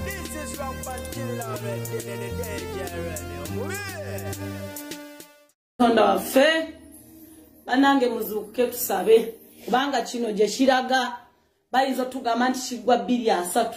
This is wrong but kill already in the danger already. Tonda waffe banange muzuukuke tusabe kubanga kino gye kiraga bayinza tugamba nti kigwa 2-3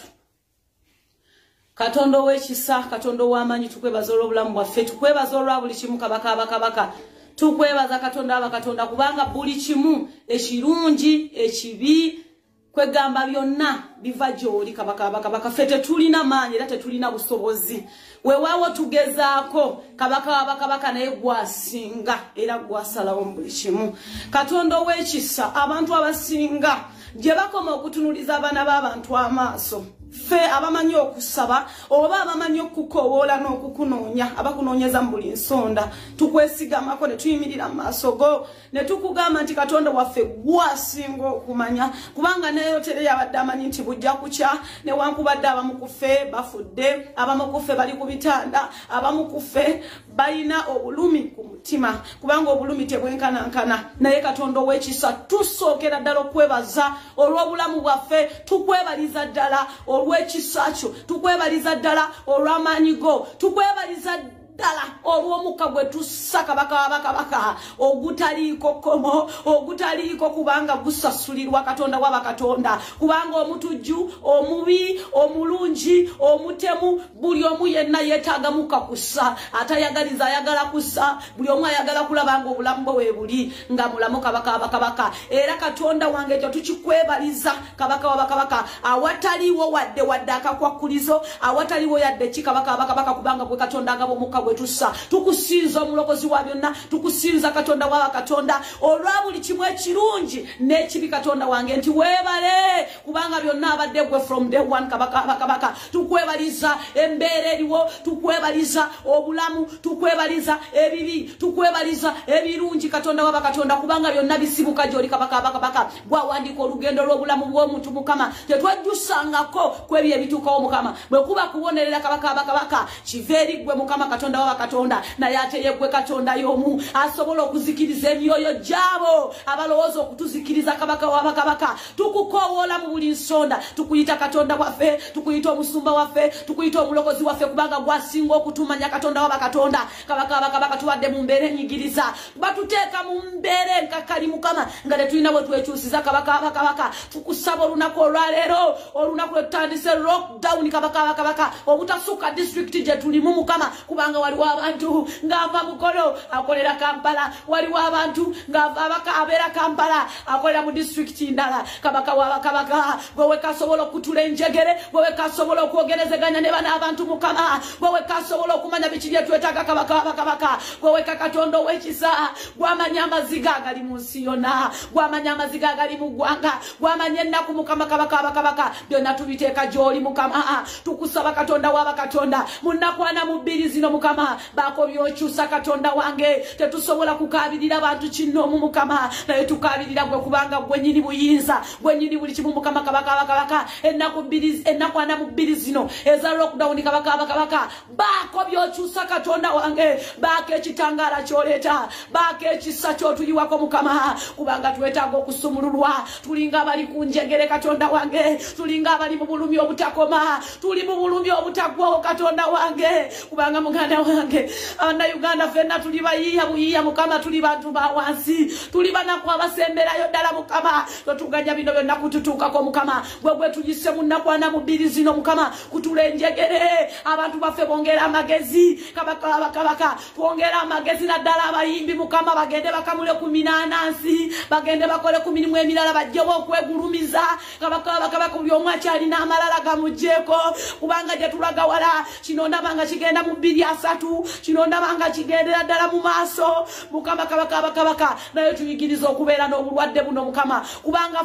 Katonda w'ekisa Katonda w'amanyi tukwebaza olw'obulamu bwaffe tukwebaza olwa buli kimu kabaka tukwebaza Katonda abakatonda kubanga buli kimu ekirungi ekibi kwegamba byonna biva gy'oli kabaka ffe tetulina maanyi era tetulina busobozi weewaawo tugezaako kabaka naye gwasinga era gwasalawo mu buli kimu Katonda ow'ekisa abantu abasinga gye bakoma okutunuliza abaana b'abantu amaaso fe abamanyi okusaba oba abamanyi okukowoola n'okukunoonya abakunoonyeza mu buli nsonda tukwesigamako ne tuyimirira mu maaso go ne tukugamba nti Katonda waffe gwasinga okumanya kubanga neyo tere yabadde amanyi nti bujja kukya newankubadde abamu ku ffe bafudde abamu ku ffe bali ku bitanda abamu ku ffe balina obulumi ku mutima kubanga obulumi tebwenkanankana naye Katonda ow'ekisa tusookera ddala okwebaza olw'obulamu bwaffe tukwebaliza ddala olw'ekisa kyo tukwebaliza ddala olw'amaanyi go tukwebaliza ddala olw'omukka gwe tussa kabaka ogutaliiko kkomo ogutaliiko kubanga gusasulirwa Katonda w'abakatonda kubanga omutujju omubi omulungi omutemu buli omu yenna yeetaaga mukka kussa atayagaliza ayagala kussa buli omu ayagala kulabanga obulamu bwe weebuli nga mulamu kabaka era Katonda wange ekyo tukikwebaliza kabaka w'abakabaka awataliwo wadde akakwakulizo awataliwo yadde ki kabaka kubanga gwe Katonda agaba omukka tussa tukusinza omulokozi wa byonna tukusinza Katonda w'abakatonda olwa buli kimu ekirungi n'ekibi Katonda wange nti weebale kubanga byonna abadde gwe from day one kabaka tukwebaliza embeera eriwo tukwebaliza obulamu tukwebaliza ebibi tukwebaliza ebirungi Katonda w'abakatonda kubanga byonna bisibuka gy'oli kabaka gwawandiika olugendo lw'obulamu bw'omuntu Mukama tetwajjusangako kwebyo ebituukawo Mukama bwe kuba kubonerera kabaka kiva eri gwe Mukama Katonda w'abakatonda naye ate ye gwe Katonda y'omu asobola okuzikiriza emyoyo gyabo abalowooza okutuzikiriza kabaka w'abakabaka tukukoowoola mu buli nsonda tukuyita Katonda waffe tukuyita omusumba waffe tukuyita omulokozi waffe kubanga gwasinga okutumanya Katonda w'abakatonda kabaka w'abakabaka tubadde mu mbeera enyigiriza batuteeka mu mbeera enkakali Mukama nga tetulina bwe twekyusiza kabaka w'abakabaka tukusaba olunaku olwaleero olunaku lwe tutandise lockdown kabaka w'abakabaka obutasukka district gye tulimu Mukama kubanga waliwo abantu ng'ava Mukolo akolera Kampala waliwo abantu ng'ava abeera Kampala akolera mu district ndala kabaka w'abakabaka gwe kasobola okutula enjegere gwe kasobola okwogerezeganya ne bana abantu Mukama gwe kasobola okumanya biki bye twetaaga kabaka w'abakabaka gwe Katonda ow'ekisa gwamanya amaziga agali mu nsi yonna gwamanya amaziga agali mu ggwanga gwamanya ennaku Mukama kabaka w'abakabaka byonna tubiteeka gy'oli Mukama tukusaba Katonda w'abakatonda mu nnakwana mu bbiri zino Mukama bako byokyusa Katonda wange tetusobola kukaabirira abantu kinoomu Mukama naye tukaabirira gwe kubanga gwe nnyini buyinza gwe nnyini buli kimu Mukama kabaka ennakwana mu bbiri zino eza lockdown kabaka bako byokyusa Katonda wange bako ekitangaala kyoleeta bako ekisa kyotuyiwako Mukama kubanga twetaaga okusumululwa tulinga abali ku njegere Katonda wange tulinga abali mu bulumi obutakoma tuli mu bulumi obutaggwawo Katonda wange kubanga muganda wange na Uganda fenna tuli bayiya Mukama tuli bantu ba wansi tuli banaku abasemberayo ddala Mukama totuganya bino byonna kututuukako Mukama gwe tuyise mu nnakwana mu bbiri zino Mukama kutula enjegere abantu baffe bongera amagezi kabaka twongera amagezi naddala abayimbi Mukama bagende bakamule ku minaanansi bagende bakole ku mirimu emirala bajjewo okwegulumiza kabaka buli omu akyalina amalala gamugjeeko kubanga gye tulaga wala kino ndabanga kigenda mu 2-3 kino ndabanga kigendera ddala mu maaso Mukama kabaka naye tuyigiriza okubeera n'obulwadde buno Mukama kubanga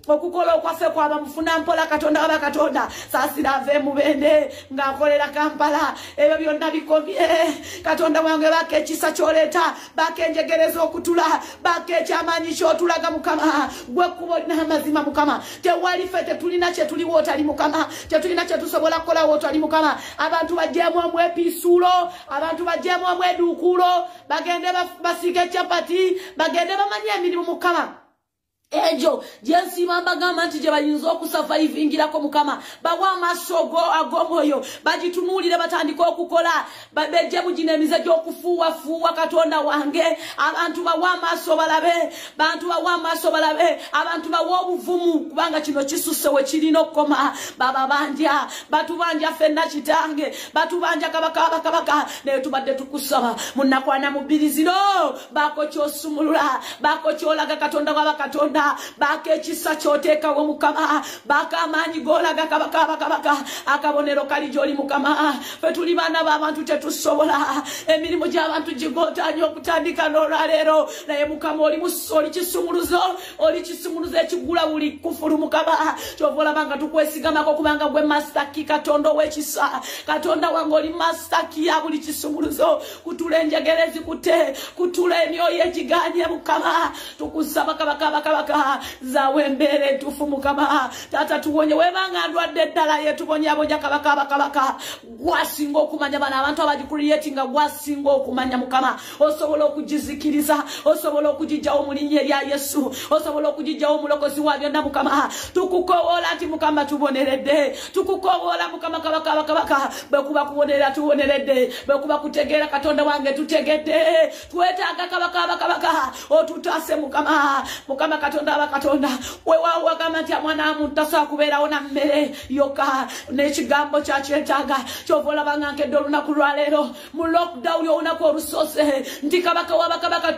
okukola okwaffe kwaba mufuna mpola Katonda w'abakatonda saasira ave mu bende ng'akolera Kampala ebyo byonna bikomye Katonda wange baka ekisa kyoleeta baka enjegereza okutula baka ekyamaanyi kyotulaga Mukama gwe kkubo n'amazima Mukama tewali ffe tetulina kye tuliwo otali Mukama tetulina kye tusobola kukolawo otali Mukama abantu bajjeemu omwepiisuulo abantu bajjeemu omweduukuulo bagende basiike capati bagende bamanye emirimu Mukama ejo jensi mamba gama nti je bayinzo okusurvivingira ko mukama bawa masogo agomoyo bajitunulire batandika okukola babeje bujinemize jo kufuwa katonda wange abantu bawa maso balabe bantu bawa maso balabe abantu bawa obuvumu kubanga kino kisuse we kirino koma baba banja batu banja fenna kitange batu banja kabaka ne tubadde tukusaba munakwana mubirizino bako kyosumulula bako kyolaga katonda wa katonda bake kisa choteka wo mukama baka manyi gola gakabaka akabonero kali joli mukama fetuli bana babantu tetusobola emirimu gy'abantu jigotanyo okutandika lero naye mukama oli musoli kisumuluzo ekigula buli kufuru mukama chovola banga tukwesigamako kubanga gwe master ki katonda wekisa katonda wange oli master ki ya buli kisumuluzo kutulenjegerezi kutule emyoyo egiganye mukama tukusaba kabaka zawe mbere tufu mukama tata tuwonye webanga ndwadde ddala yetubonya bonya kabaka gwasinga okumanya bana abantu abagicreatinga gwasinga okumanya mukama osobola okujizikiriza osobola okujijjawo mu linnya lya Yesu osobola okujijjawo mulokozi wa byonna mukama tukukowola ati mukama tuboneredde tukukowola mukama kabaka bekuba kubonerera tuboneredde bekuba kutegeera katonda wange tutegedde twetaaga kabaka otutase mukama katonda abakatonda wewawa kama nti mwana mutasa kubeera ona mmere yoka n'ekigambo kyakyetaaga kyovola banganke doluna kulwalero mu lockdown yonako olusose nti kabaka wabakabaka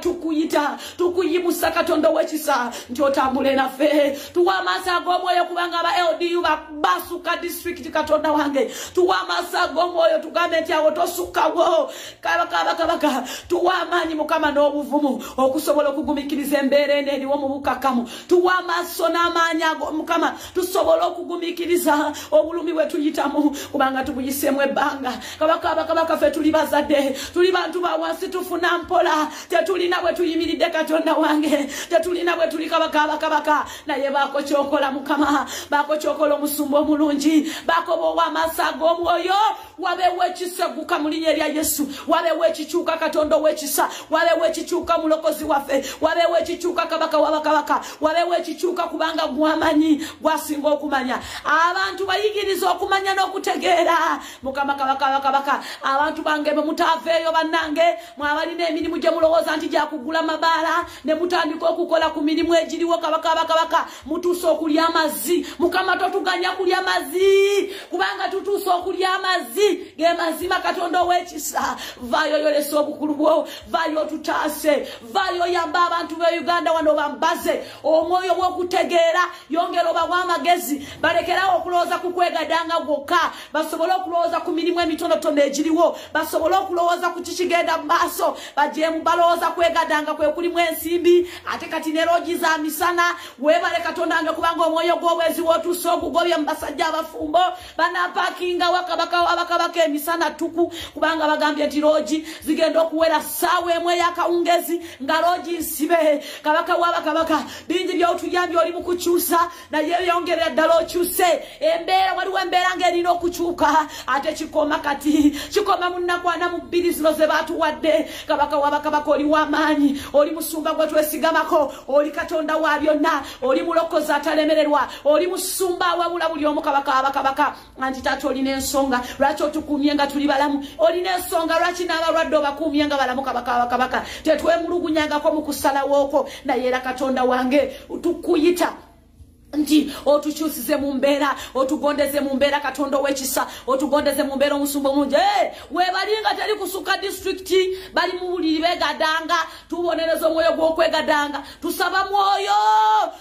tukuyimusa katonda wekisa nti otambule naffe tuwa amaaso ag'omwoyo kubanga aba LDU basuka district katonda wange tuwa amaaso ag'omwoyo tugambe nti awo tosukawo kabaka tuwa amaanyi mukama n'obuvumu okusobola okugumikiriza embeera eno eriwo mu bukakamu tuwa amaso n'amaanyi mukama tusobola okugumikiriza obulumi bwe tuyitamu kubanga tubuyisemu ebbanga kabaka ffe tuli bazadde tuli bantu bawansi tufuna mpola tetulina bwe tuyimiridde katonda wange tetulina bwe tuli kabaka naye baako kyokola mukama baako kyokola omusumba omulungi baako bowa amaaso ag'omwoyo wabeewo ekiseguka mu linnya lya Yesu wabeewo ekikyuka katonda ow'ekisa wabeewo ekikyuka mulokozi waffe wabeewo ekikyuka kabaka wabakabaka wabeewo ekikyuka kubanga gwamanyi gwasinga okumanya abantu bayigiriza okumanya n'okutegeera mukama kabaka abantu bange bwe mutaaveeyo bannange mwabalina emirimu gye mulowooza nti gyakugula mabaala ne mutandika okukola ku mirimu egiriwo kabaka mutuusa okulya amazzi mukama totuganya kulya amazzi kubanga tutuusa okulya amazzi ge mazima katonda ow'ekisa vaayo yolesa obukulu bwo vaayo otutaase vaayo yamba abantu be Uganda wano bambaze omwoyo w'okutegeera yongera obawa amagezi balekerawo okulowooza ku kwegadanga gwokka basobole okulowooza ku mirimu emitonotono egiriwo basobole okulowooza ku kikigenda mu maaso bajeemu balowooza kwegadanga kwe kulimu ensimbi ate kati ne loogi za misana weebale katonda wange kubanga omwoyo gw'obwezi w'otuuse ogugobye mu basajja abafumbo banapaakinga wakabaka wabakabaka emisana tuku kubanga bagambye nti loogi zigenda okuwera ssaawa emu ey'akawungezi nga loogi nsibe kabaka wabakabaka bingi by'otuyambye oli mu kukyusa naye yongerera ddala okyuse embeera waliwo embeera ng'erina okukyuka ate kikoma kati kikoma munnakwana mu bbiri zino ze baatuwadde kabaka wabakabaka oli w'amaanyi oli musumba gwe twesigamako oli katonda wa byonna oli mulokozi atalemererwa oli musumba awabula buli omu kabaka wabakabaka anti taata olina ensonga lwaki otukuumye nga tuli balamu olina ensonga lwaki n'abalwadde obakuumye nga balamu kabaka wabakabaka tetwemulugunyangako mu kusalawooko naye era katonda wange tukuyita nti otukyusize mu mbeera otugondeze mu mbeera katonda ow'ekisa otugondeze mu mbeera omusumba omulungi webali nga teri kusuka district bali mu buliri begadanga tubonereza omwoyo gw'okwegadanga tusaba mwoyo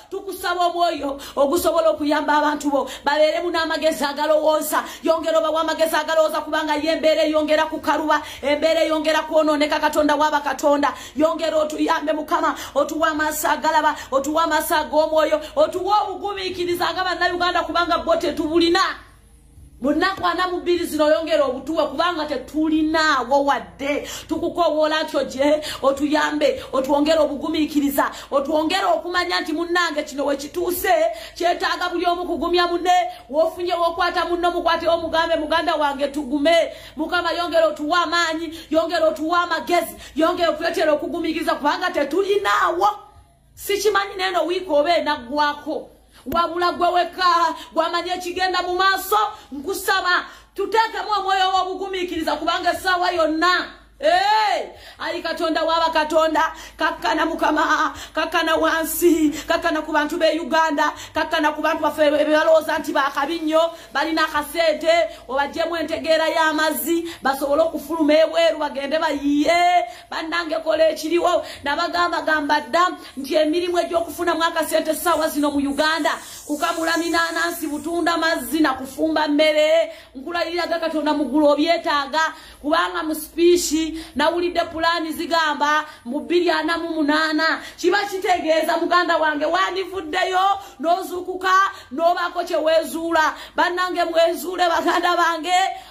tukusaba omwoyo ogusobola okuyamba abantu bo babeeremu n'amagezi agalowooza yongera obawa amagezi agalowooza kubanga ye embeera eyongera kukaluba embeera eyongera kwonooneka katonda waba katonda yongera otuyambe mukama otuwa amaaso agalaba otuwa amaaso ag'omwoyo otuwa gumikiriza nga bannayuganda kubanga bo tetubulina munakwana mu bbiri zino yongera obutuwe kubanga tetulinaawo wadde tukukowoola nti oje otuyambe otwongere obugumikiriza otwongere okumanya nti munnange kino wekituuse kyetaaga buli omu kugumya munne wofunye wokwata munno mukwatewo mugambe muganda wange tugume mukama yongera otuwa amaanyi yongera otuwa amagezi yongera okuletera okugumikiriza kubanga tetulinaawo sikimanyi neno wiiki oba enaggwako wabula gwe weka gwamanya ekigenda mu maaso nkusaba tuteekemu omwoyo w'obugumiikiriza kubanga essaawa yonna ali katonda waba katonda kakkana mukama kakkana wansi kakkana ku bantu be Uganda kakkana ku bantu baffe balowooza nti bakabinyo balina akasente obajjemu entegeera y'amazzi basobole okufuluma ebweru bagende bayiye bannange kola ekiriwo nabagamba dda nti emirimu egy'okufunamu akasente essaawa zino mu Uganda kukamula minanansi butunda mazzi na kufumba mmere nkulaliraga katonda mugulu obyetaaga kubanga mu spishi nawulidde pulani zigamba mu 248 kiba kitegeeza muganda wange wandivuddeyo n'ozuukuka n'obaako kye weezuula bannange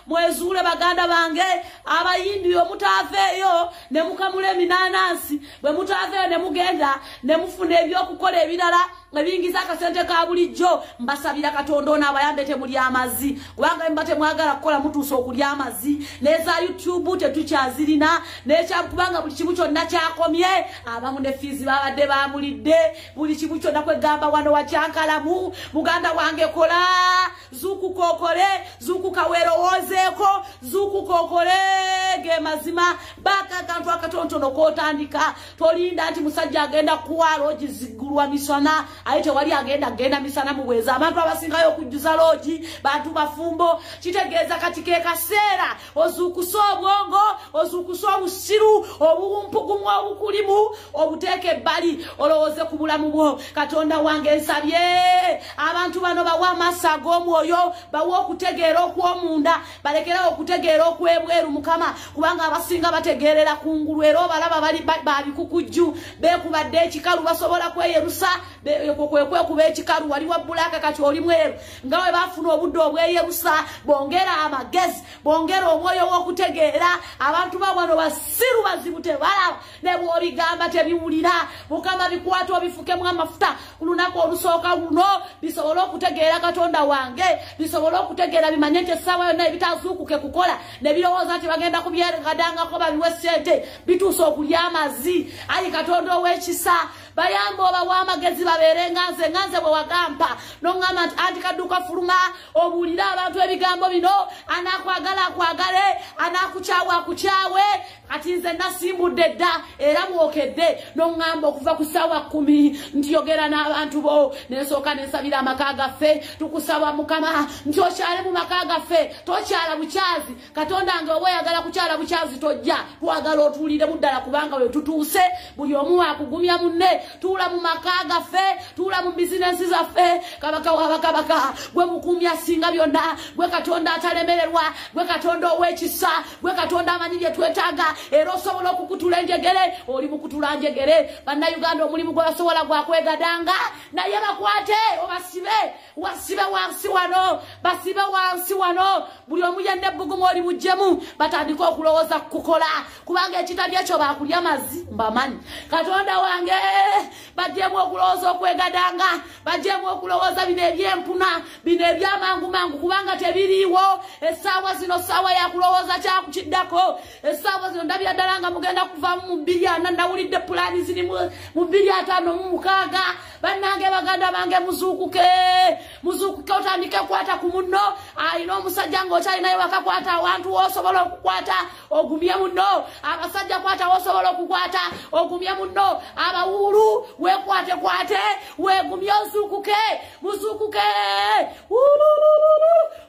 mwezuule baganda bange abayindi omutaafeeyo ne mukamula eminanansi bwe mutaafeeyo ne mugenda ne mufuna ebyokukola ebirala ebingiza akasente ka bulijjo mbasabira katonda ono abayambe temuli amazzi kubanga mba temwagala kukola mutuusa okulya amazzi neza YouTube tetukyazirina nekyakubanga buli kimu kyonna kyakomye abamu ne fiizi babadde bamulidde buli kimu kyonna kwegamba wano wakyankalamu muganda wange kola zuukukokole zuukukaweerowoozeeko zuukukokole ge mazima baka akantu akatontono kotandika tolinda nti musajja agenda kuwala ogizigulwa misana aye tewali agenda misana mubweza abantu abasingayo okujjuza loogi bantu bafumbo kitegeeza kati ke kaseera ozuukusa obwongo ozuukusa obusiru obuwumpugumu obukulimu obuteeke ebbali olowooze ku bulamu bwo katonda wange nsabye abantu bano bawa amaaso ag'omwoyo bawa okutegeera okw'omunda balekerawo okutegeera okw'ebweru mukama kubanga abasinga bategeerera kungulu era obalaba bali babikukujju beekubadde ekikalu basobola kweyerusa kwekuba ekikalu wali wa bbulaaka kati oli mweru nga bwe bafuna obudde obweyerusa bongera amagezi bongera omwoyo w'okutegeera abantu bawano basiru bazibu tebalaba ne bw'obigamba tebiwulira mukama bikwata obifukemu amafuta ku lunaku olusooka luno bisobole okutegeera katonda wange bisobole okutegeera bimanye nti essaawa yonna ebitazuukuke kukola ne birowooza nti bagenda kubyegadangako babiwe ssente bituusa okulya amazzi ayi katonda ow'ekisa bayamba obawa amagezi babeere nganze bwe wagamba noŋŋamba nti anti kadduka fuluma obuulire abantu ebigambo bino anaakwagala akwagale anaakukyawe akukyawe kati nze nasimbudde dda era mwokedde noŋŋamba okuva ku ssaawa 10 ntiyogera n'abantu bo nensooka nensabira amaka gaffe tukusaba mukama nti okyale mu maka gaffe tokyala bukyazi katonda nge oba oyagala kukyala bukyazi tojja twagala otuuliremu ddala kubanga we tutuuse buli omu wakugumya munne tuula mu maka gaffe tuula mu bizinensi zaffe kabaka wabakabaka gwe mukuumi asinga byonna gwe katonda atalemererwa gwe katonda ow'ekisa gwe katonda amanyi bye twetaaga era osobola okukutula enjegere oli mukutula njegere bannayuganda omulimu gwe basobola gwakwegadanga naye bakwate wasibe wansi wano basibe wansi wano buli omu yenna ebbugumu oli bujjemu batandika okulowooza kukola kubanga ekitali ekyo bakulya amazzi mbamanyi katonda wange bajjemu okulowooza okwegadanga bajjemu okulowooza bino ebyempuna bino ebyamangumangu kubanga tebiriiwo essaawa zino ssaawa yakulowooza kyakukiddako essaawa zino ndabira ddala nga mugenda kuvamu mu 240 nawulidde pulaani ziri mu 256 bannange baganda bange muzuukuke otandike kwata ku munno alina omusajja ng'okyalinayo wakakwata awantu w'osobola okukwata ogumye munno abasajja kwata w'osobola okukwata ogumye munno abawuulu wekwate wegumye muzuukuke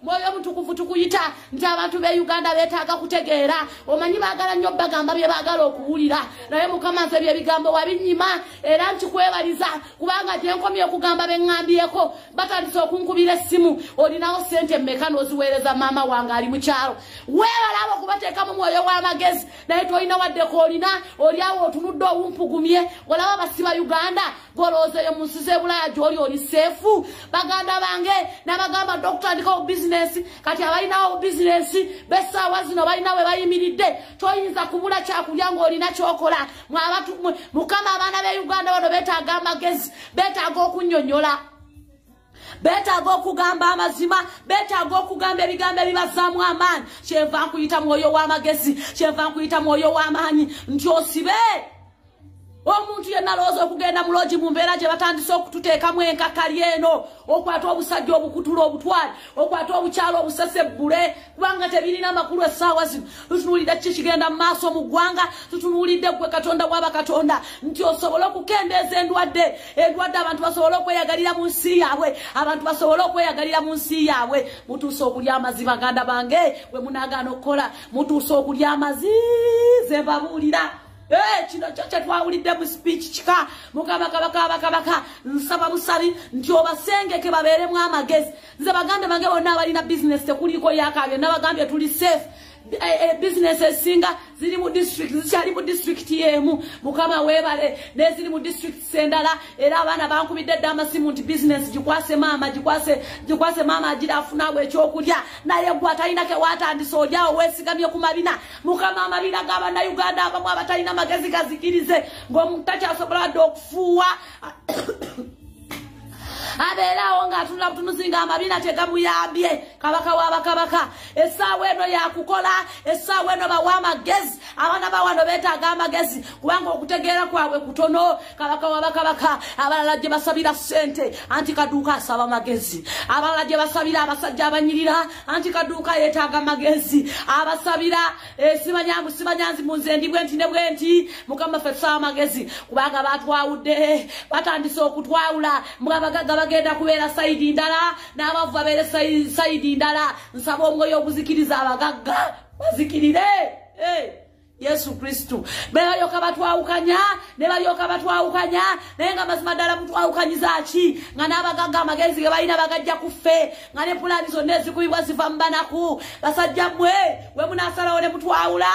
mwoyo mutukuvu tukuyita nti abantu be Uganda beetaaga kutegeera omanyi baagala nnyo bagamba bye baagala okuwulira naye mukama nze byebigambo wabinyima era nkikwebaliza kubanga gye nkomye okugamba beŋŋambyeko batandise okunkubira essimu olinawo ssente mmeka n'oziweereza maama wange ali mu kyalo weebalaba okubateeka mu mwoyo w'amagezi naye tolina waddeko oli awo otunudde owumpugumye olaba basiba Uganda goloozeeyo mu nsi z'ebulaya gy'oli oli seefu baganda bange n'abagamba dokutandikawo bizinesi kati abalinawo bizinesi b'essaawa zino balina we bayimiridde toyinza kubula kyakulya ng'olina kyokola mukama abaana b'e Uganda bano beetaaga amagezi beetaaga okunnyonnyola beetaaga okugamba amazima beetaaga okugamba ebigambo ebibazaamu amaanyi kyenva nkuyita mwoyo w'amagezi kyenva nkuyita mwoyo w'amaanyi nti osibe omuntu yenna alowooza okugenda mu loogi mu mbeera gye batandise okututeekamu enkakali eno okwata obusajja obukutula obutwale okwata obukyalo obusesebbule kubanga tebirina amakulu essaawa zino tutunuulidde kiki kigenda mu maaso mu ggwanga tutunuulidde gwe katonda w'abakatonda nti osobole okukendeeza endwadde abantu basobole okweyagalira mu nsi yaabwe abantu basobole okweyagalira mu nsi yaabwe mutuuse okulya amazzi baganda bange we munaagaana okukola mutuuse okulya amazzi ze mbabuulira kino kyo kyetwawulidde mu speech kika mukama kabaka nsaba busabi nti obasengeke babeeremu amagezi nze baganda bange bonna abalina business tekuliko yakabye nabagambye tuli safe business esinga ziri mu district zikyali mu district yemu mukama webale neziri mu district sendala era abaana bankubidde dda amasimu nti business gikwase mama agira afunaabwe ekyokulya naye gwe atalinake watandisa olyawo weesigamye ku mabina mukama amabina g'abannayuganda abamu abatalina magezi gazikirize ng'omuntu takyasobola dde okufuuwa abeerawo ng'atunula butunuzi ng'amabina tegamuyambye kabaka w'abakabaka essaawa eno yakukola essaawa eno bawa amagezi abaana bawano beetaaga amagezi kubanga okutegeera kwabwe kutono kabaka w'abakabaka abalala gye basabira ssente anti kaduuka asaba magezi abalala gye basabira abasajja abanyirira anti kaduuka yeetaaga magezi abasabira simanyanzi mu nze ndi bwenti ne bwenti mukama ffe tusaba magezi kubanga batwawudde batandise okutwawula abagagga bagenda kubeera sayidi ndala n'abavu babeere sayidi ndala nsaba omwoyo oguzikiriza abagagga bazikirire Yesu Kristo balyoka batwawukanya ne balyoka batwawukanya naye nga mazima ddala mutwawukanyiza ki nga n'abagagga amagezi ge balina bagajja kuffe nga ne pulaani zonna ezikubibwa ziva mu banaku basajja mmwe we munaasalawo ne mutwawula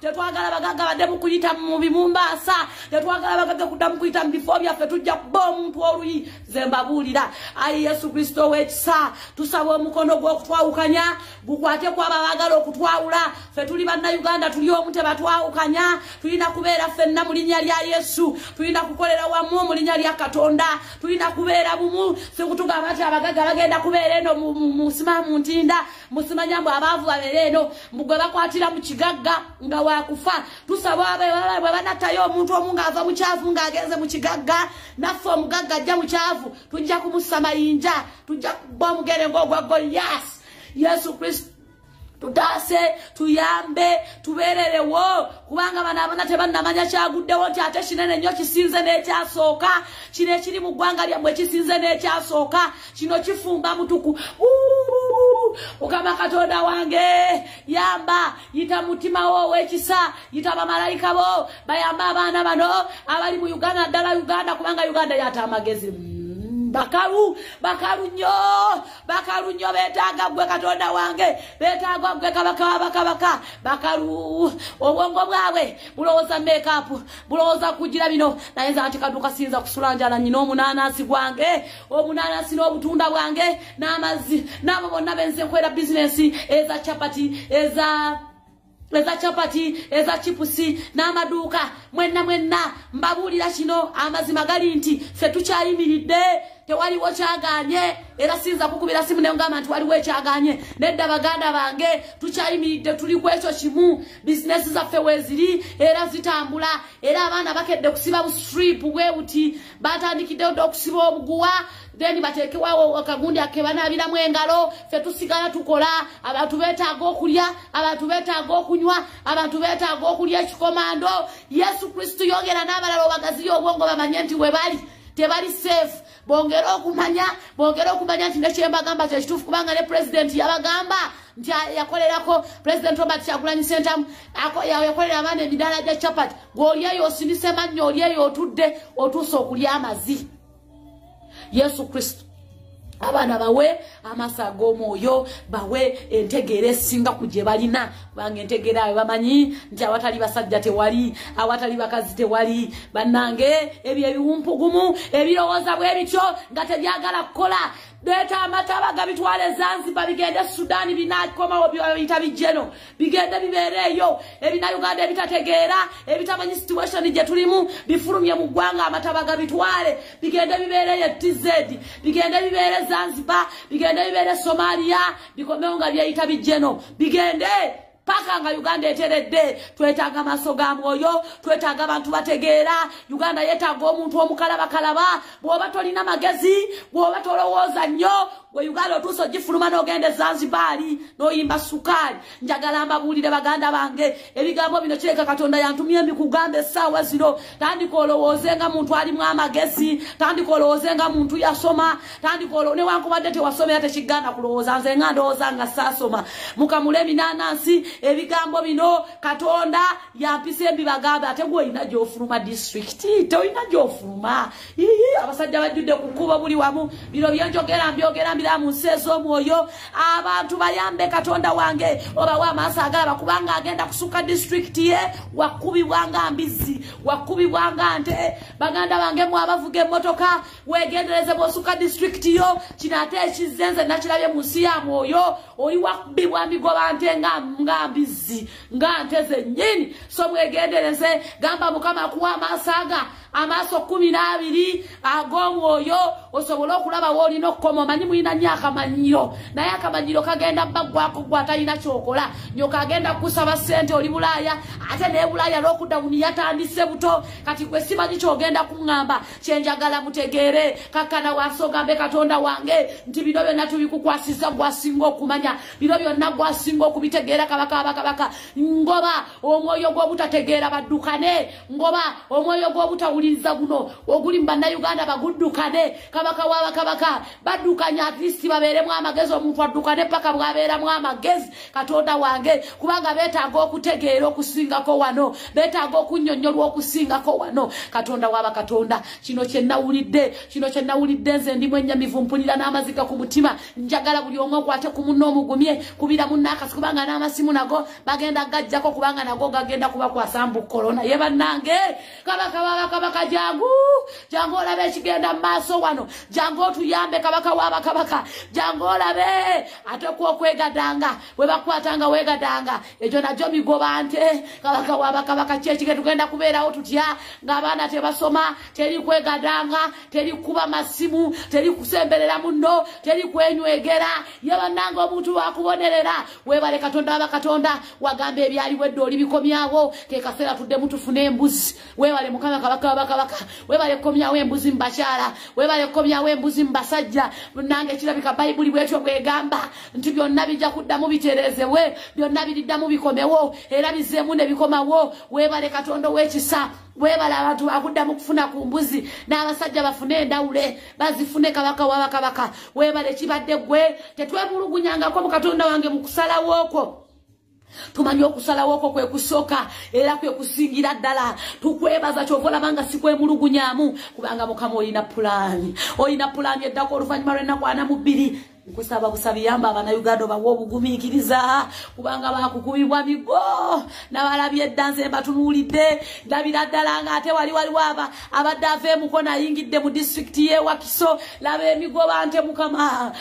tetwagala bagagga badde mu kuyita mu bimumbaasa tetwagala bagagga kudda mu kuyita mu bifo byaffe tujja kuba omuntu oluyi ze mbabuulira ayi Yesu Kristo w'ekisa tusaba omukono gw'okutwawukanya gukwate ku abo abaagala okutwawula ffe tuli bannayuganda tuli omu tebatwawukanya tulina kubeera ffenna mu linnya lya Yesu tulina kukolera wamu mu linnya lya Katonda tulina kubeera bumu sikutugamba nti abagagga bagenda kubeera eno musima mu ntinda musimanya mbu abaavu babeera eno mbugwe bakwatira mu kigagga nga wakufa tusaba bwe banattayo omuntu omu ng'ava mu kyavu ng'agenze mu kigagga naffe omugagga ajja mu kyavu tujja kumussa mayinja tujja kuba omugere ng'ogwa Goliath Yesu Kristo tutase tuyambe tubererewo kubanga bana abana tebannamanya kyaguddewo nti ate kinene nnyo kisinze n'ekyasooka kino ekiri mu ggwanga lyammwe kisinze n'ekyasooka kino kifumba mutuku Mukama Katonda wange yamba yita mutima wo w'ekisa yita bamalayika bo bayamba abaana bano abali mu Uganda ddala Uganda kubanga Uganda yata amagezi bakalu nnyo beetaaga gwe Katonda wange beetaaga gwe kabaka bakalu obwongo bwabwe bulowooza make-up bulowooza kugira bino naye nze anti kaduka siyinza kusula njala nyina omunaanasi gwange omunaanasi n'obutunda bwange n'amazzi n'abo bonna benze nkwera bizinesi eza chapati eza chipusi n'amaduuka mwenna mbabuulira kino amazima gali nti ffe tukyayimiridde tewaliwo kyaganye era sinza kukubira simu ne ngamba nti waliwo ekyaganye nedda baganda bange tukyayimiridde tuli ku ekyo kimu bizinesi zaffe weeziri era zitambula era abaana bakedde kusiba bustrip bwe buti batandikidde okusiba obuguwa then bateekewawo akagundi akebanaabiramu engalo ffe tusigala tukola abantu beetaaga okulya abantu beetaaga okunywa abantu beetaaga okulya ekikomando Yesu Kristo yogera n'abalala obagaziyo obwongo bamanye nti we bali tebali safe bongera okumanya nti nekyembagamba kyekituufu kubanga ne president yabagamba nti yakolerako president Robert Kyagulanyi Ssentamu yakolera abaana emidaala gya chapati ng'olyeyo osinise mannyo olyeyo otudde otuuse okulya amazi Yesu Kristo abaana bawe amasa g'omwoyo bawe entegeera esinga ku gye balina kubanga entegeera ayo bamanyi nti awatali basajja tewali awatali bakazi tewali bannange ebyo ebiwumpugumu ebirowooza bwe bityo nga tebyagala kukola Deta amatabaga bitwale Zanzibar bigende Sudan binakomawo biyita bijeno bigende bibereyo ebina Uganda ebitategeera ebitamanyi situation gye tulimu bifulumye mu ggwanga amatabaga bitwale bigende bibereyo TZ bigende bibere Zanzibar bigende bibere Somalia bikomewo nga byayita bijeno bigende paka nga Uganda eteredde twetaaga maso ga mwoyo twetaaga abantu bategeera Uganda yetaaga omuntu omukalaba bwoba tolina magezi bwoba tolowooza nnyo gwe Uganda otuuso gifuluma n'ogende Zanzibar n'oyimba sukali njagala mbabuulire baganda bange ebigambo bino kireka Katonda yantumye mbikugambe essaawa zino tandika olowoozenga muntu alimu amagezi tandika olowoozenga muntu yasoma tandika newankubadde tewasomera tekiganda kulowooza nze nga ndowooza nga saasoma mukamulemi nanansi ebigambo bino Katonda yampise mbibagambe ate gwe olina gy'ofuluma district tolina gy'ofuluma abasajja bajjudde ku kkubo buli wamu bino byenjogera mbyogera mbira mu nsi ez'omwoyo abantu bayambe Katonda wange obawa amaaso agalaba kubanga agenda kusuka district ye wakubibwanga mbizi wakubibwanga nte baganda bange mu abavuga emmotoka wegendereze bw'osuka district yo kino ate ekizenze nakirabye mu nsi ya mwoyo oli wakubibwa migoba nte nga mbizi nga nte zennyini so mwegendereze gamba Mukama akuwa amaaso 12 ag'omwoyo osobola okulaba woolina okukoma omanyi mulina nnyo akamanyiro naye akamanyiro kagenda baggwako gwatalina kyokola nyoka agenda kusaba ssente oli Bulaaya ate naye Bulaaya lockdown yatandise buto kati gwe simanyi kyogenda kuŋŋamba kyenjagala mutegeere kakkana wansogambe Katonda wange nti bino byonna tubikukwasiza gwasinga okumanya bino byonna gwasinga okubitegeera kabaka ngoba omwoyo gw'obutategeera baddukane ngoba omwoyo gw'obutawuliriza guno oguli mu bannayuganda baguddukane kabaka w'abakabaka baddukanya at least babeeremu amagezi omuntu addukane paka bwabeeramu amagezi Katonda wange kubanga beetaaga okutegeera okusingako wano beetaaga okunnyonnyolwa okusingako wano Katonda w'abakatonda kino kye nawulidde nze ndimu ennyamivu mpulira n'amaziga ku mutima njagala buli omu okwate ku munno omugumye kubira munnaakasi kubanga n'amasimu nago bagenda gajjako kubanga nago gagenda kubakwasa mbu korona ye bannange kabaka jangu olabe ekigenda mu maaso wano jangu otuyambe kabaka w'abakabaka jangu olabe ate okwegadanga bwe bakwatanga wegadanga ekyo najjo migoba nte kabaka w'abakabaka kyekige tugenda kubeerawo tutya ng'abaana tebasoma teri kwegadanga teri kuba masimu teri kusemberera munno teri kwenywegera ye bannange omuntu wakubonerera weebale Katonda w'abakatonda wagamba ebyaliwo edda oli bikomyawo ke kaseera tuddemu tufune embuzi weebale Mukama kabaka w'abakabaka weebale kukomyawo embuzi mu bakyala weebale kukomyawo embuzi mu basajja nange kirabika Bayibuli bwetyo bwegamba nti byonna bijja kuddamu bitereezebwe byonna biriddamu bikomewo era bizzeemu ne bikomawo weebale Katonda w'ekisa weebale abantu bakuddamu kufuna ku mbuzi n'abasajja bafune endawule bazifune kabaka w'abakabaka weebale kibadde gwe tetwemulugunyangako mu Katonda wange mu kusalawooko tumanyi okusalawo okwo kwe kusooka era kwe kusingira ddala tukwebaza kyokolabanga si kwemulugunyamu kubanga Mukama olina pulaani eddako oluvannyuma lw'ennaku 42 nkusaba busabi yamba abannayuganda bawa obugumiikiriza kubanga bakukubibwa migo nabalabye edda nze mbatunuulidde ndabira ddala nga ate waliwo abadde aveemuko nayingidde mu disitulikiti y'e Wakiso laba emigoba nte Mukama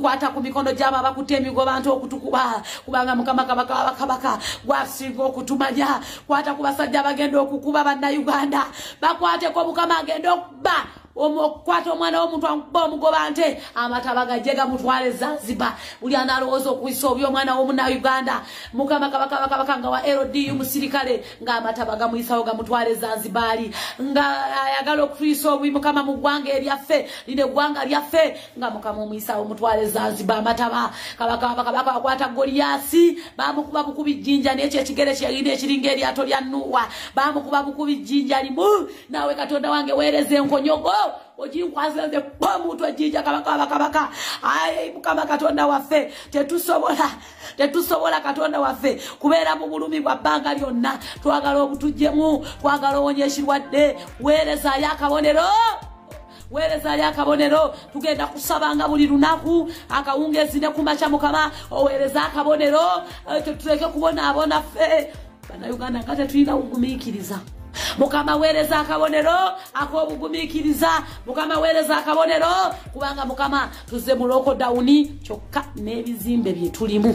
kwata ku mikono gy'abo abakutte emigoba nte okutukuba kubanga Mukama kabaka w'abakabaka gwasinga okutumanya kwata ku basajja bagenda okukuba bannayuganda bakwateko Mukama agenda okuba omukwata omwana w'omuntu akuba omugoba nte amataba gajjega mutwale Zanzibar buli analowooza okuyisa oby omwana w'omunnayuganda Mukama kabaka nga wa LDU musirikale ng'amataba gamuyisawo gamutwale Zanzibar nga ayagala okuyisa obubi Mukama mu ggwanga eryaffe lino eggwanga lyaffe nga Mukama omuyisawo mutwale Zanzibar amataba kabaka akwata Goliasi bamukuba bukubi jjinja n'ekyo ekigere kyerina ekiringa eryato lya Nuuwa bamukuba bukubi jjinja limu naawe Katonda wange weereze enkonyogo ojinkwazenze bomuntu ejjinja kabaka ayi Mukama Katonda waffe tetusobola Katonda waffe kubeera mu bulumi bwa bbanga lyonna twagala obutujjemu twagala owonye ekirwadde weerezaayo akabonero tugenda kusabanga buli lunaku akawungezi ne kumakya Mukama oweereza akabonero tetuleke kubonaabona ffe bannayuganda nga tetulina kugumiikiriza Mukama weereza akabonero ak'obugumiikiriza Mukama weereza akabonero kubanga Mukama tuzze mu lockdown kyokka n'ebizimbe bye tulimu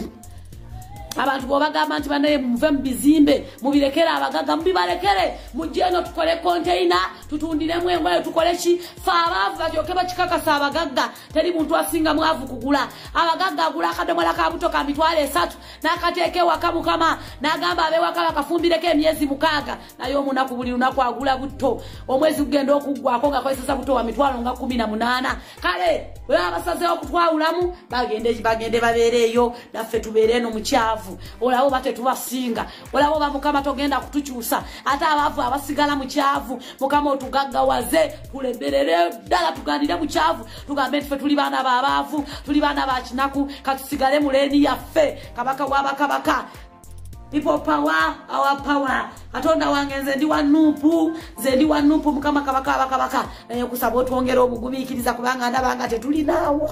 abantu bobagamba nti banaye muve mu bizimbe mubirekere abagaga mubibalekere mujeno tukole container tutundiremu engoye tukole ki faabavu bajoke bakikakasa abagagga teri muntu asinga mwavu kugula abagagga agula akadomola ka buto ka mitwale 3 nakateeke wakamu kama nagamba abewaka bakafumbireko emyezi 6 naye omunaku buli lunaku agula buto omwezi kugenda okuggwako nga kozesa buto wa mitwalo nga 18 kale we abasazeewo okutwawulamu bagende babeereeyo naffe tubeere eno mu kyavu olabo batetubasinga olabo bamukama togenda kutukyusa ate abaavu abasigala mu kyavu mukama otugaggawaze tuleberere ddala tugandire mu kyavu tugambe nti ffe tuli baana babaavu tuli baana bakinaku katusigale mu leeni yaffe kabaka wabakabaka people power our power atonda wange nze ndi wanupu mukama kabaka naye kusaba otwongera obugumiikiriza kubanga ndabanga tetulinawo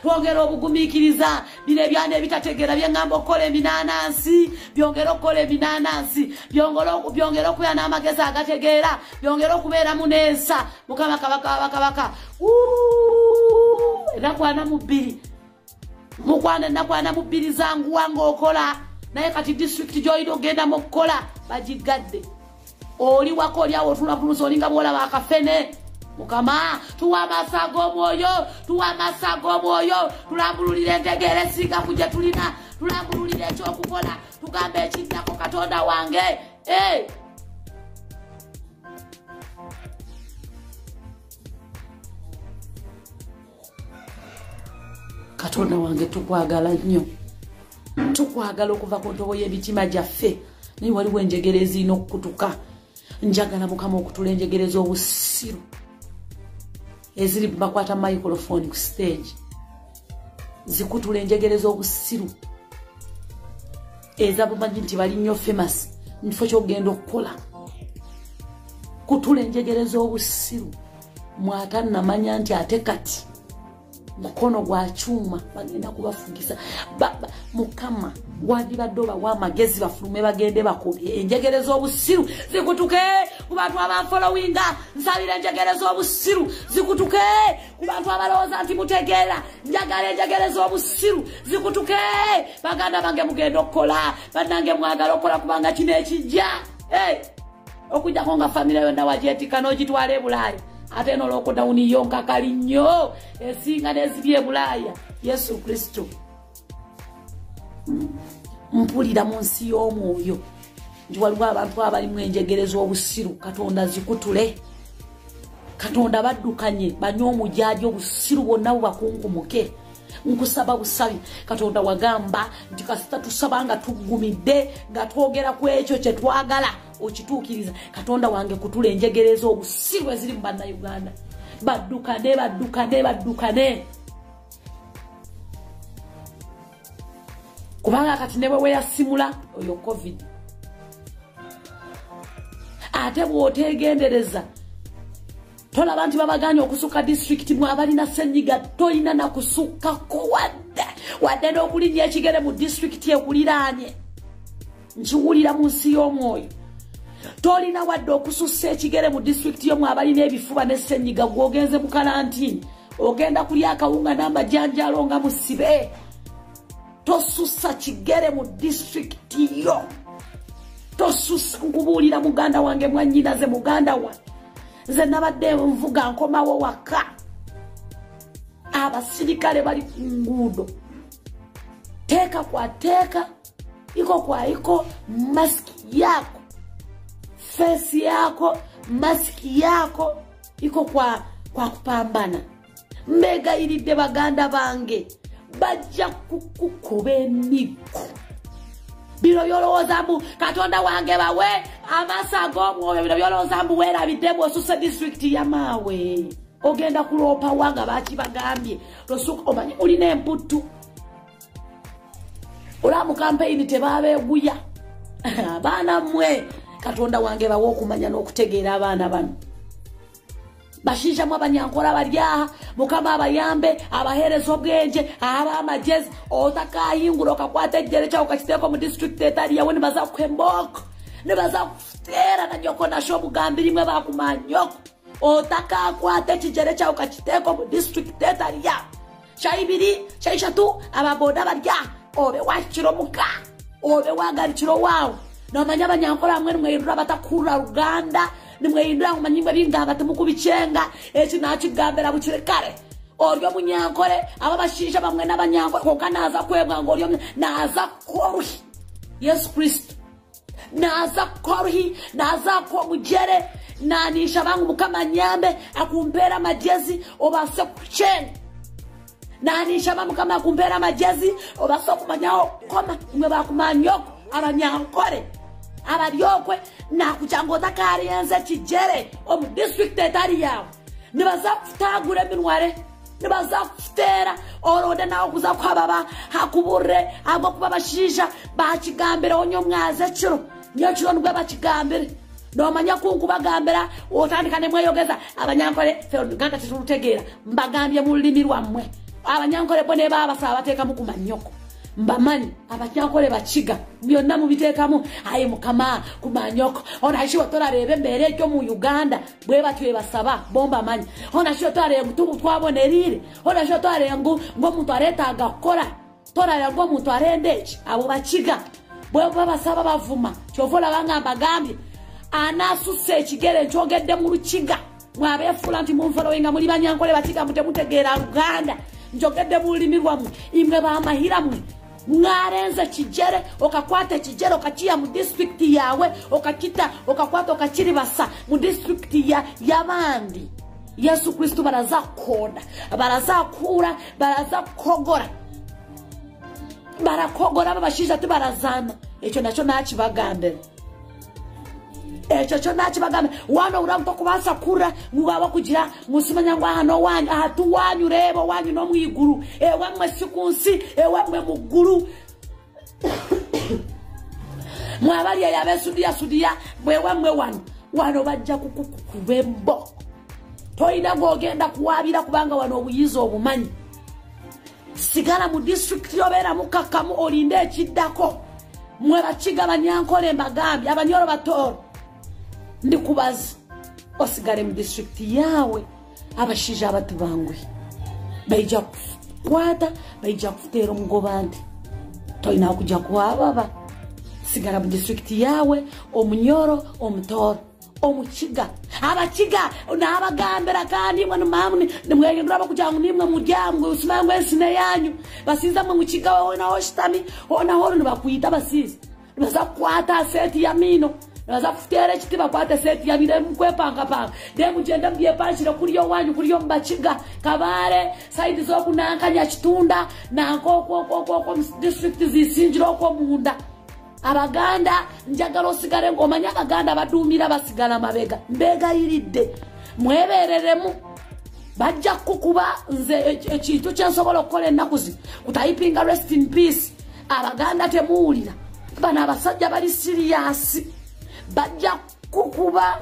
twongera obugumiikiriza bino ebyana ebitategeera byengamba okukola eminanansi byongera okukola eminanansi byongera okubeera n'amagezi agategeera byongera okubeera muneesa mukama kabaka nakwana mu bbiri nakwana mu bbiri zangu wange okola naye kati district gy'olina ogendamu okukola bagigadde oli wako oli awo otula buluzi olinga bwolaba akafene mukama tuwa amasago omwoyo tulambululire entegeera esinga ku gye tulina tulambululire ekyokukola tugambe ekiddako katonda wange katonda wange tukwagala nnyo tukwagala okuva ku ntobo y'emitima gyaffe naye waliwo enjegere ezirina okukutuka njagala mukama okutula enjegere z'obusiru eziri bakwata microphone ku stage zikutula enjegere z'obusiru ezabumanyi nti bali nnyo famous mukifo ky'ogenda okukola kutula enjegere z'obusiru mwatanamanya nti ate kati mukono gwa kyuma bagenda kubafugisa mukama wandibadde obawa amagezi bafulume bagende bakubye enjegere z'obusiru zikutuke ku bantu abanfolowinga nsabira enjegere z'obusiru zikutuke ku bantu abalowooza nti mutegeera njagala enjegere z'obusiru zikutuke baganda bange mugenda okukola bannange mwagala okukola kubanga kino ekijja okujjako nga famire yonna wagyetika n'ogitwala e Bulaaya ate no lockdown yonka kali nnyo esinga nezibye e Bulaaya Yesu Kristo mpulira mu nsi y'omwoyo nti waliwo abantu abalimu enjegere z'obusiru katonda zikutule katonda baddukanye banye omujaaji obusiru bonna bubakungumuke nkusaba busabi katonda wagamba nti kasita tusaba nga tuggumidde nga twogera ku ekyo kye twagala okituukiriza katonda wange kutula enjegere z'obusiru eziri mu bannayuganda baddukane kubanga kati ne bwe weyasimula oyo covid ate bw'otegendereza tolaba nti babaganya okusukka district mu abalina ssenyiga tolina nakusukkako wadde n'okulinnya ekigere mu district ekuliraanye nkiwulira mu nsi y'omwoyo tolina wadde okusussa ekigere mu district y'omu abalina ebifuba n'essenyiga gw'ogenze mu kalantiini ogenda kulya akawunga n'amajanjalo nga musibe tosussa kigere mu district yo tosussa nkubuulira muganda wange mwannyinaze muganda wange nze nabadde nvuga nkomawo waka abasirikale bali ku nguudo teeka kwa teeka iko kwa iko maski yako fesi yako maski yako iko kwa kupambana mbegayiridde baganda bange bajja kukukuba emigo bino byolowooza mbu katonda wange bawe amasago omwoyo bino byolowooza mbu weerabiddemu osusa district yamaawe ogenda kuloopa wanga bakibagambye tosuka omanyi mulina emputtu olaba mu kampeyini tebabeeguya abaana mmwe katonda wange bawe okumanya n'okutegeera abaana bano bashinshamu abanyankora baryaha mukama abayambe abahereza obwenje abamagezi otakayingura okakwata ejjere kyawo kakiteeko mu district etali yawe nibaza kukwemboko nibaza kufuteera na nyoko nasho obugambi rimwe bakumanyoko otakakwata ekijere kyawo kakiteeko mu district etali yawe shaibiri shaishatu ababoda baryaha obe wakiro muka obe wagarikiro wawe nomanya abanyankole amwe nimweyindura batakura Uganda nimweyindura mu manyimba bingaba tumukubicenga eki nakigambera bukirekare oryo munyankole ababashisha bamwe n'abanyankole konka naza kwebwa ngo oryo naza koruhi Yesu Kristo naza koruhi naza ko mujere nanisha bangu mukama nyambe akumpera amajezi obase kuchenga nanisha bangu kama akumpera amajezi obase kumanyao koma mwe bakumanyoko abanyankole abaryokwe nakuchangota kari yenze kijere omu district etari yawe nibaza kutagura minware nibaza kutera orode nawo kuza kwababa hakubure abo kubabashisha bakigambira onyo mwaze kiro nyo kiro nubwo bakigambira nomanya kunkubagambira otandika nemweyogeza abanyankole fe Uganda titurutegera mbagambye mu lulimi lwammwe abanyankole bone baba sabateka mukumanyoko mbamani abanyankole bakiga byonna mubitekamu ayi mukama kumanyoko ona shiwo torarebe mbere cyo mu Uganda bwe batwe basaba bomba manyi ona shiwo torarebe mutubu twabonerire ona shiwo torarebe ngo muntu areta agakora torarebe ngo muntu arendeje abo bakiga bwe babasaba bavuma cyovola bangamba gambi anasuse ekigere nchogedde mu Rukiga mwabefula nti mumfollowinga muri banyankole bakiga mutemutegera Uganda njogedde mu lulimi lwammwe imwe bamahiramu mwarenze kijere okakwata kijere okakiya mu district yawe okakita okakwata okakiri basa mu district yabandi Yesu Kristo baraza koda baraza kura baraza kogora barakogora babashisha tibarazana ekyo nacho nakibagambira echo nakibagambe wano uramto kubasa kura ngwaba kugira musimanya ngo hano wanyu ahatu wanyu rebo wanyu no mwiguru wamwe sikunsi wamwe muguru mwabali ya sudia bwe wamwe wano bajja kukubembo toina ngogenda kuwabira kubanga wano obuyizo obumanyi sigala mu district yobera mukakamu olinde ekiddako mwe bakiga banyankole mbagambi abanyoro batoro ndikubaza osigare mu district yawe abashija abatubangwe bayija kwata bayija kutera umugobandi toina kujja kwababa sigara mu district yawe omunyoro omutoro omukiga abakiga n'abagambira kandi mwe numamuni nimweyindura bakujyangu nimwe muryamwe usimangwe ensine yanyu basiza mu mukiga wawe na hoshitami ona horo nibakwita basiza baza kwata seti ya mino baza kutera ekitiba kwata seti ya bire mkwepanga panga demugenda mbiye panshira kuri yo wanyu kuri yo mbakiga kabare side zo kunankanya kitunda nanko ko district zisinjiro ko munda abaganda njagalo sigare ngomanya abaganda badumira basigala mabega mbega iridde mwebereremu bajja kukuba nze ekintu kyensobola okukola ennakuzi kutayipinga rest in peace abaganda temuwulira bana abasajja bali serious bajja kukuba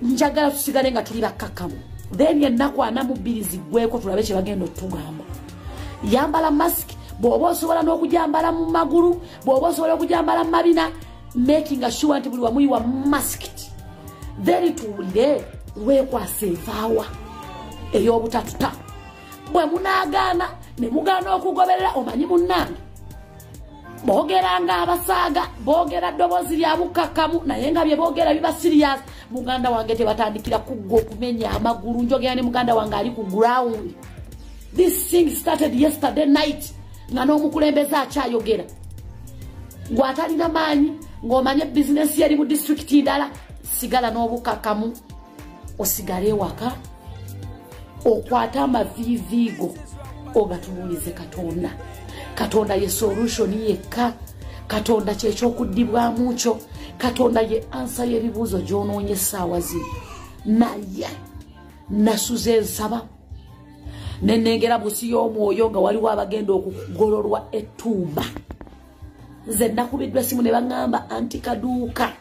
njagala tusigale nga tuli bakakamu then yennaku anamubirizi gweko tulabe kye bagenda otugamba yambala mask bobo osobola n'okujambala mu magulu bobo osobola okujambala mu mabina making sure nti buli wamuyi wa masked then tuwulire wekwasevaawa ey'obutatuta bwe munaagaana ne mugaana okugoberera omanyi munnange boogera nga abasaaga boogera ddoboozi lya bukakamu naye nga bye boogera biba serious muganda wange tebatandikira kuggwa okumenya amagulu njogera ne muganda wange ali ku ground. This thing started yesterday night nga n'omukulembeze akyayogera ng'atalina maanyi ng'omanye business yeri mu district ndala sigala n'obukakamu osigale ewaka okwata amaviiviigo ogatunuulize Katonda. Katonda ye solution yekka. Katonda kyekyokuddibwamu kyo. Katonda ye answer y'ebibuuzo gy'onoonye essaawa zino. Naye nasuze nsaba nenengera busi y'omwoyo nga waliwo abagenda okugololwa ettumba. Nze nakubiddwa simu ne baŋŋamba anti Kaduuka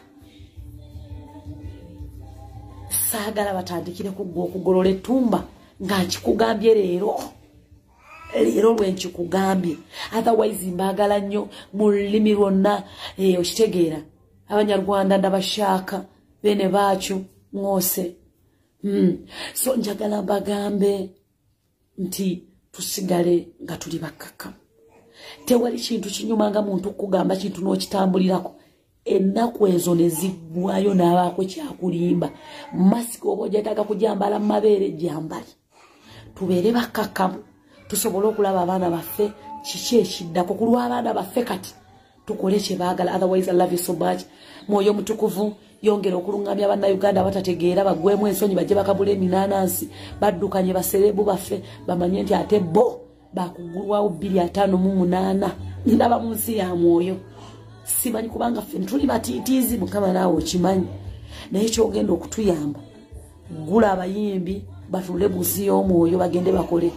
saagala batandikire okugolola ettumba nga nkikugambye leero lwe nkikugambye, otherwise mbaagala nnyo mu lulimi lwonna okitegeera Abanyarwanda ndabashaaka bene baakyo mwose. So njagala mbagambe nti tusigale nga tuli bakakamu tewali kintu kinyumanga muntu kugamba kintu n'okitambulirako ennaku ezo ne ziggwayo n'abaako kyakulimba masiki oba ojataka kujambala mu mabeere gyambali tubeere bakkakkamu tusobole okulaba abaana baffe kiki ekiddako ku lw'abaana baffe kati tukole kye baagala. Otherwise I love you so much. Mwoyo mutukuvu yongera okulungamya bannayuganda batategeera bagwemu ensonyi bajje bakabula eminaanansi baddukanye baserebu baffe bamanye nti ate bo bakugulwawo 258 ndaba mu nsi ya mwoyo. Simanyi kubanga ffe tuli batiitiizi Mukama naawe okimanyi naye kyogenda okutuyamba gula abayimbi batule mu nsi y'omwoyo bagende bakole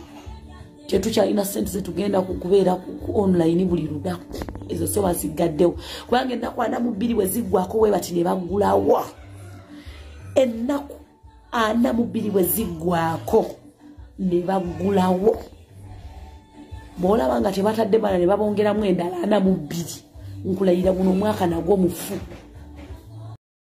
tetukyalina sente zetugenda kubeera ku online buli lunaku ezo so bazigaddewo kubanga ennaku 42 bwe ziggwako we bati ne bagulawo ennaku 42 bwe ziggwako ne bagulawo bw'olaba nga tebatadde bana ne babongeramu endala 42 nkulayira buno omwaka nagwo mufu